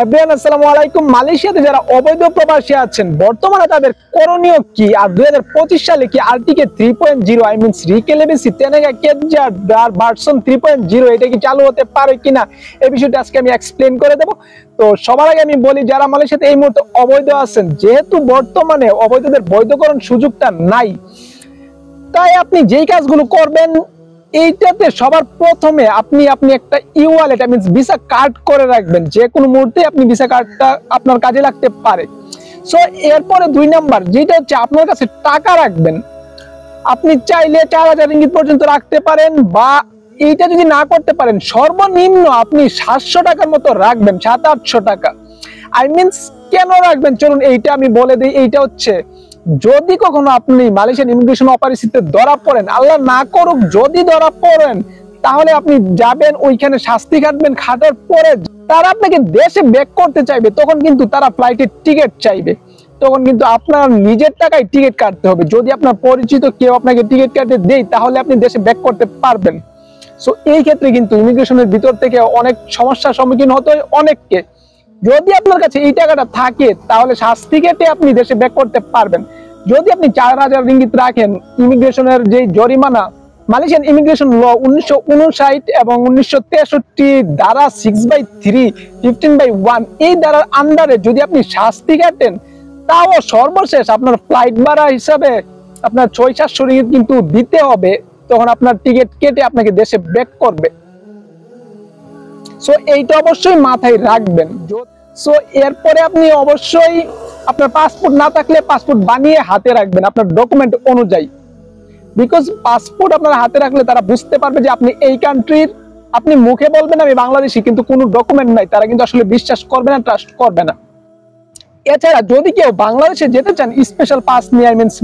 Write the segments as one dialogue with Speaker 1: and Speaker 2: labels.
Speaker 1: Everyone আসসালামু আলাইকুম। মালয়েশিয়াতে যারা অবৈধ প্রবাসী আছেন বর্তমানে তাদের করণীয় কি, আর 2025 সালে কি আরটিকে 3.0 আই মিনস রিকেলেবেসি তেনেগা কেজার ভার্সন 3.0 এটা কি চালু হতে পারে কিনা এই বিষয়টা আজকে আমি এক্সপ্লেইন করে দেব। তো সবার আগে আমি বলি, যারা মালয়েশিয়াতে এই মুহূর্তে অবৈধ আছেন, যেহেতু বর্তমানে অবৈধদের বৈধকরণ সুযোগটা নাই, তাই আপনি যেই কাজগুলো করবেন এইটাতে সবার প্রথমে আপনি একটা e wallet I means visa card করে রাখবেন। যে কোনো মুহূর্তে আপনি ভিসা কার্ডটা আপনার কাজে লাগতে পারে। সো এরপরে 2 নাম্বার যেটা হচ্ছে আপনার কাছে টাকা রাখবেন। আপনি চাইলে 4000 রিঙ্গিত পর্যন্ত রাখতে পারেন, বা এইটা যদি না করতে পারেন সর্বনিম্ন আপনি 700 টাকার মতো রাখবেন, 700-800 টাকা। আই মিন্স কেন রাখবেন চলুন এইটা আমি বলে দিই। এইটা হচ্ছে যদি কখনো আপনি মালয়েশিয়ান ইমিগ্রেশন অপারেশনে ধরা পড়েন, আল্লাহ না করুক যদি ধরা পড়েন, তাহলে আপনি যাবেন ওইখানে শাস্তি কাটবেন, খাটার পরে তারা আপনাকে দেশে ব্যাক করতে চাইবে, তখন কিন্তু তারা ফ্লাইটের টিকিট চাইবে, তখন কিন্তু আপনার নিজের টাকায় টিকিট কাটতে হবে। যদি আপনার পরিচিত কেউ আপনাকে টিকিট কাটে দেয় তাহলে আপনি দেশে ব্যাক করতে পারবেন। সো এই ক্ষেত্রে কিন্তু ইমিগ্রেশনের ভিতর থেকে অনেক সমস্যার সম্মুখীন হতে হয় অনেককে। যদি আপনার কাছে এই টাকাটা থাকে তাহলে শাস্তি কেটে আপনি দেশে ব্যাক করতে পারবেন। যদি আপনি 4000 রিঙ্গিত রাখেন, ইমিগ্রেশনের যে জরিমানা মালয়েশিয়ান ইমিগ্রেশন ল 1959 এবং 1963 ধারা 6/3 15/1 এই ধারার আন্ডারে যদি আপনি শাস্তি কাটেন, তাও সর্বশেষ আপনার ফ্লাইট ভাড়া হিসাবে আপনার 600-700 রিঙ্গিত কিন্তু দিতে হবে, তখন আপনার টিকিট কেটে আপনাকে দেশে ব্যাক করবে। সো এইটা অবশ্যই মাথায় রাখবেন। সো এরপরে আপনি অবশ্যই আপনার পাসপোর্ট না থাকলে পাসপোর্ট বানিয়ে হাতে রাখবেন আপনার ডকুমেন্ট অনুযায়ী, বিকজ পাসপোর্ট আপনার হাতে রাখলে তারা বুঝতে পারবে যে আপনি এই কান্ট্রির। আপনি মুখে বলবেন আমি বাংলাদেশি, কিন্তু কোনো ডকুমেন্ট নাই, তারা কিন্তু আসলে বিশ্বাস করবে না, ট্রাস্ট করবে না। এছাড়া যদি কেউ বাংলাদেশে যেতে চান স্পেশাল পাস নিয়ে, I means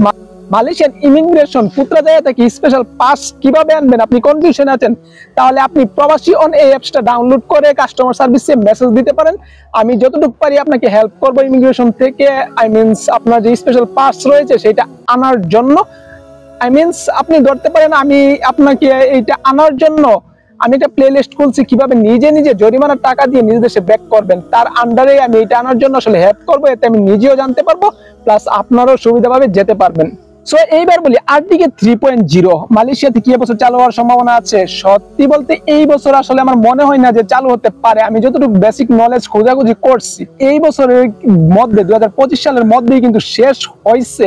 Speaker 1: Malaysian immigration Putrajaya থেকে স্পেশাল পাস কিভাবে আনবেন আপনি কনফিউশন আছেন, তাহলে আপনি প্রবাসী অন এই অ্যাপসটা ডাউনলোড করে কাস্টমার সার্ভিসে মেসেজ দিতে পারেন। আমি যতটুকু পারি আপনাকে হেল্প করবো ইমিগ্রেশন থেকে, আই মিনস আপনার যে স্পেশাল পাস রয়েছে সেটা আনার জন্য। আই মিনস আপনি ধরতে পারেন আমি আপনাকে এইটা আনার জন্য আমি একটা প্লে লিস্ট খুলছি কিভাবে নিজে নিজে জরিমানার টাকা দিয়ে নিজ দেশে ব্যাক করবেন, তার আন্ডারে আমি এটা আনার জন্য আসলে হেল্প করবো। এতে আমি নিজেও জানতে পারবো, প্লাস আপনারও সুবিধাভাবে যেতে পারবেন। সো এইবার বলি আরটিকে 3.0 মালয়েশিয়াতে কি এবছর চালু হওয়ার সম্ভাবনা আছে? সত্যি বলতে এই বছর আসলে আমার মনে হয় না যে চালু হতে পারে। আমি যতটুকু বেসিক নলেজ খোঁজাখুঁজি করছি, এই বছরের মধ্যে 2025 সালের মধ্যেই কিন্তু শেষ হয়েছে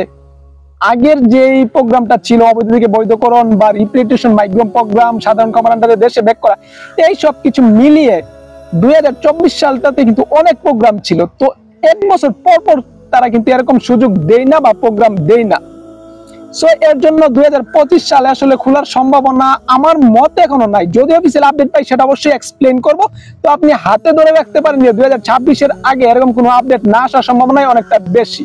Speaker 1: আগের যে প্রোগ্রামটা ছিল অবৈধ থেকে বৈধকরণ বা রিপ্লেটেশন মাইগ্রেশন প্রোগ্রাম, সাধারণ কমান্ডারে দেশে ব্যাক করা, এই সব কিছু মিলিয়ে 2024 সালটাতে কিন্তু অনেক প্রোগ্রাম ছিল। তো এক বছর পর পর তারা কিন্তু এরকম সুযোগ দেয় না বা প্রোগ্রাম দেয় না। সো এর জন্য 2025 সালে আসলে খোলার সম্ভাবনা আমার মতে এখনো নাই। যদি অফিসিয়াল আপডেট পাই সেটা অবশ্যই এক্সপ্লেইন করব। তো আপনি হাতে ধরে রাখতে পারেন যে 2026 এর আগে এরকম কোনো আপডেট না আসার সম্ভাবনাই অনেকটা বেশি।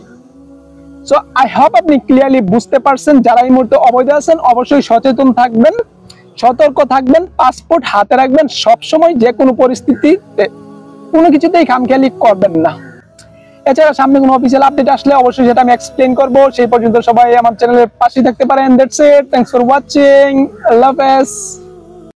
Speaker 1: সো আই হোপ আপনি ক্লিয়ারলি বুঝতে পারছেন। যারা এই মুহূর্তে অবৈধ আছেন অবশ্যই সচেতন থাকবেন, সতর্ক থাকবেন, পাসপোর্ট হাতে রাখবেন সবসময়, যে কোনো পরিস্থিতিতে কোনো কিছুতেই খামখেয়ালি করবেন না। এছাড়া সামনে কোনো অফিসিয়াল আপডেট আসলে অবশ্যই সেটা আমি এক্সপ্লেইন করব। সেই পর্যন্ত সবাই আমার চ্যানেলের পাশে থাকতে পারেন। That's it, thanks for watching, Allah হাফেজ।